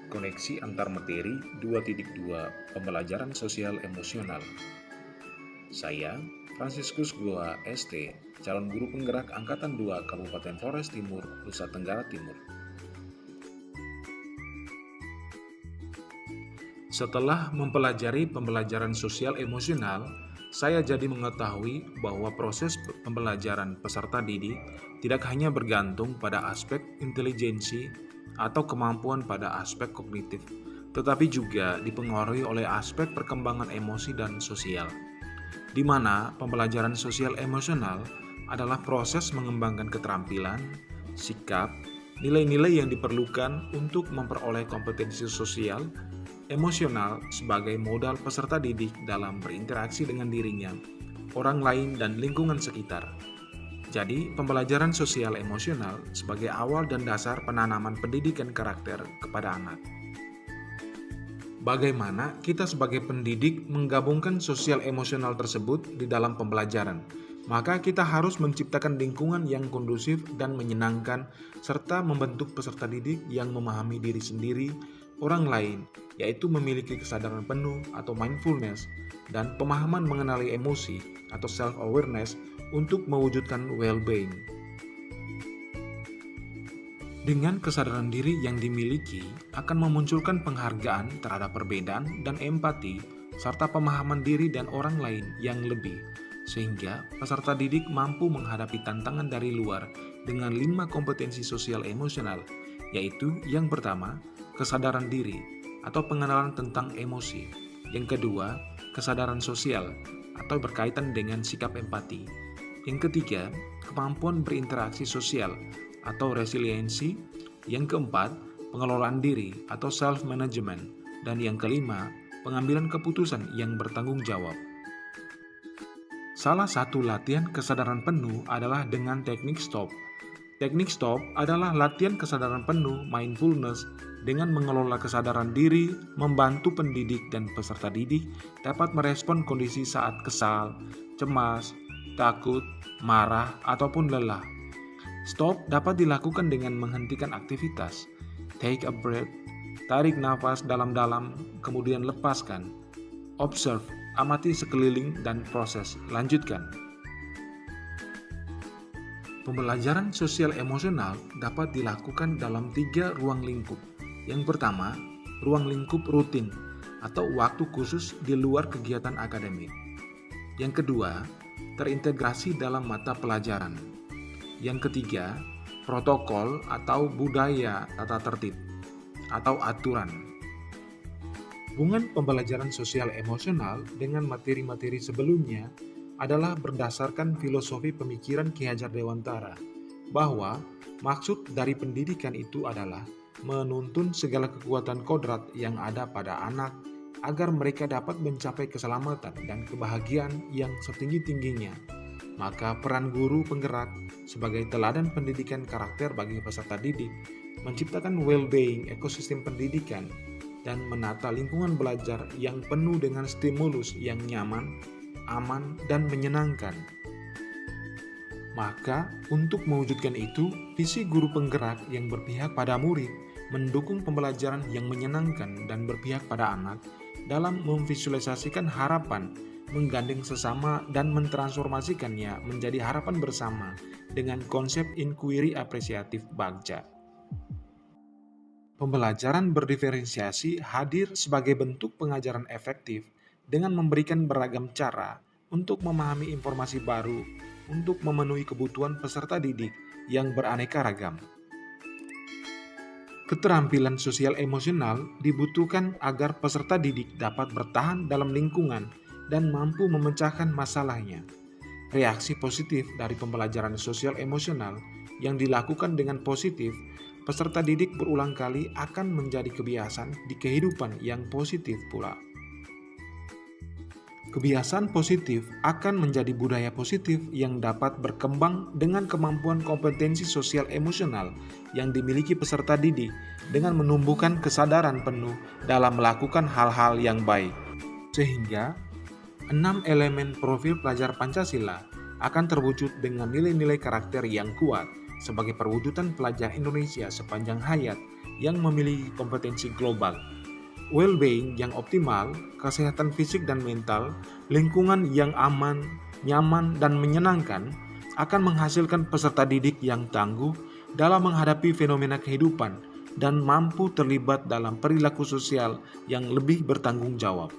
Koneksi antar materi 2.2 Pembelajaran Sosial Emosional. Saya, Fransiskus Goa ST, calon guru penggerak Angkatan 2 Kabupaten Flores Timur, Nusa Tenggara Timur. Setelah mempelajari pembelajaran sosial emosional, saya jadi mengetahui bahwa proses pembelajaran peserta didik tidak hanya bergantung pada aspek intelijensi atau kemampuan pada aspek kognitif, tetapi juga dipengaruhi oleh aspek perkembangan emosi dan sosial, di mana pembelajaran sosial emosional adalah proses mengembangkan keterampilan, sikap, nilai-nilai yang diperlukan untuk memperoleh kompetensi sosial, emosional sebagai modal peserta didik dalam berinteraksi dengan dirinya, orang lain, dan lingkungan sekitar. Jadi, pembelajaran sosial emosional sebagai awal dan dasar penanaman pendidikan karakter kepada anak. Bagaimana kita sebagai pendidik menggabungkan sosial emosional tersebut di dalam pembelajaran? Maka kita harus menciptakan lingkungan yang kondusif dan menyenangkan, serta membentuk peserta didik yang memahami diri sendiri, orang lain, yaitu memiliki kesadaran penuh atau mindfulness, dan pemahaman mengenali emosi atau self-awareness untuk mewujudkan well-being. Dengan kesadaran diri yang dimiliki akan memunculkan penghargaan terhadap perbedaan dan empati, serta pemahaman diri dan orang lain yang lebih, sehingga peserta didik mampu menghadapi tantangan dari luar dengan 5 kompetensi sosial emosional, yaitu yang pertama, kesadaran diri atau pengenalan tentang emosi. Yang kedua, kesadaran sosial atau berkaitan dengan sikap empati. Yang ketiga, kemampuan berinteraksi sosial atau resiliensi. Yang keempat, pengelolaan diri atau self-management. Dan yang kelima, pengambilan keputusan yang bertanggung jawab. Salah satu latihan kesadaran penuh adalah dengan teknik STOP. Teknik STOP adalah latihan kesadaran penuh mindfulness dengan mengelola kesadaran diri, membantu pendidik dan peserta didik dapat merespon kondisi saat kesal, cemas, takut, marah, ataupun lelah. STOP dapat dilakukan dengan menghentikan aktivitas. Take a breath, tarik nafas dalam-dalam, kemudian lepaskan. Observe, amati sekeliling dan proses, lanjutkan. Pembelajaran sosial emosional dapat dilakukan dalam 3 ruang lingkup. Yang pertama, ruang lingkup rutin atau waktu khusus di luar kegiatan akademik. Yang kedua, terintegrasi dalam mata pelajaran. Yang ketiga, protokol atau budaya tata tertib atau aturan. Hubungan pembelajaran sosial emosional dengan materi-materi sebelumnya adalah berdasarkan filosofi pemikiran Ki Hajar Dewantara, bahwa maksud dari pendidikan itu adalah menuntun segala kekuatan kodrat yang ada pada anak agar mereka dapat mencapai keselamatan dan kebahagiaan yang setinggi-tingginya. Maka peran guru penggerak sebagai teladan pendidikan karakter bagi peserta didik menciptakan well-being ekosistem pendidikan dan menata lingkungan belajar yang penuh dengan stimulus yang nyaman, aman, dan menyenangkan. Maka, untuk mewujudkan itu, visi guru penggerak yang berpihak pada murid mendukung pembelajaran yang menyenangkan dan berpihak pada anak dalam memvisualisasikan harapan, menggandeng sesama dan mentransformasikannya menjadi harapan bersama dengan konsep inquiry apresiatif Bagja. Pembelajaran berdiferensiasi hadir sebagai bentuk pengajaran efektif dengan memberikan beragam cara untuk memahami informasi baru untuk memenuhi kebutuhan peserta didik yang beraneka ragam. Keterampilan sosial emosional dibutuhkan agar peserta didik dapat bertahan dalam lingkungan dan mampu memecahkan masalahnya. Reaksi positif dari pembelajaran sosial emosional yang dilakukan dengan positif, peserta didik berulang kali akan menjadi kebiasaan di kehidupan yang positif pula. Kebiasaan positif akan menjadi budaya positif yang dapat berkembang dengan kemampuan kompetensi sosial emosional yang dimiliki peserta didik dengan menumbuhkan kesadaran penuh dalam melakukan hal-hal yang baik. Sehingga 6 elemen profil pelajar Pancasila akan terwujud dengan nilai-nilai karakter yang kuat sebagai perwujudan pelajar Indonesia sepanjang hayat yang memiliki kompetensi global. Well-being yang optimal, kesehatan fisik dan mental, lingkungan yang aman, nyaman, dan menyenangkan akan menghasilkan peserta didik yang tangguh dalam menghadapi fenomena kehidupan dan mampu terlibat dalam perilaku sosial yang lebih bertanggung jawab.